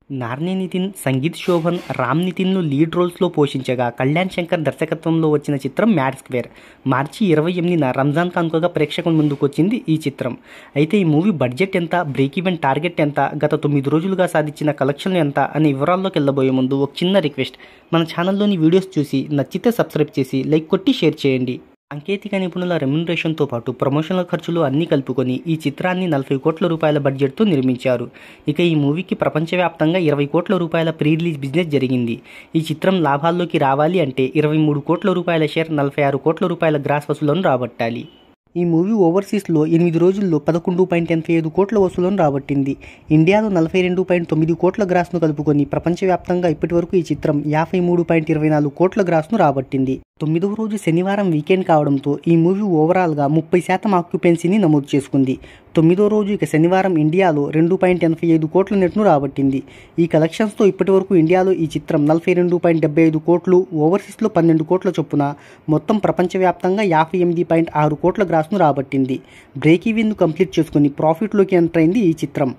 Narni Nitin, sangeet Shobhan, Ram నితిన్లు lead రోల్స్లో పోషించగా Kalyan Shankar దర్శకత్వంలో వచ్చిన చిత్రం మ్యాడ్ స్క్వేర్. మార్చి 28న రంజాన్ కానుకగా ప్రేక్షకుల ముందుకు వచ్చింది ఈ చిత్రం. అయితే ఈ మూవీ బడ్జెట్ ఎంత, బ్రేక్ ఈవెన్ టార్గెట్ ఎంత, గత 9 రోజులుగా సాధించిన కలెక్షన్లు ఎంత అనే వివరాల్లోకి వెళ్ళబోయే ముందు ఒక చిన్న రిక్వెస్ట్, మన ఛానల్లోని వీడియోస్ చూసి నచ్చితే సబ్స్క్రైబ్ చేసి లైక్ కొట్టి షేర్ చేయండి. సాంకేతిక నిపుణుల రెమ్యునరేషన్తో పాటు ప్రమోషనల్ ఖర్చులు అన్నీ కలుపుకొని ఈ చిత్రాన్ని 40 కోట్ల రూపాయల బడ్జెట్తో నిర్మించారు. ఇక ఈ మూవీకి ప్రపంచవ్యాప్తంగా 20 కోట్ల రూపాయల ప్రీ రిలీజ్ బిజినెస్ జరిగింది. ఈ చిత్రం లాభాల్లోకి రావాలి అంటే 23 కోట్ల రూపాయల షేర్, 46 కోట్ల రూపాయల గ్రాస్ వసూలను రాబట్టాలి. ఈ మూవీ ఓవర్సీస్లో 8 రోజుల్లో 11.85 కోట్ల వసూలను రాబట్టింది. ఇండియాలో 42.9 కోట్ల గ్రాస్ను కలుపుకొని ప్రపంచవ్యాప్తంగా ఇప్పటివరకు ఈ చిత్రం 53.24 కోట్ల గ్రాస్ను రాబట్టింది. 9వ రోజు శనివారం వీకెండ్ కావడంతో ఈ మూవీ ఓవరాల్గా 30% ఆక్యుపెన్సీని నమోదు చేసుకుంది. 9వ రోజు ఇక శనివారం ఇండియాలో 2.85 కోట్ల నెట్ను రాబట్టింది. ఈ కలెక్షన్స్తో ఇప్పటివరకు ఇండియాలో ఈ చిత్రం 42.75 కోట్లు, ఓవర్సీస్లో 12 కోట్ల చొప్పున మొత్తం ప్రపంచవ్యాప్తంగా 58.6 కోట్ల గ్రాస్ను రాబట్టింది. బ్రేక్ ఈవెన్ను కంప్లీట్ చేసుకుని ప్రాఫిట్లోకి ఎంటర్ అయింది ఈ చిత్రం.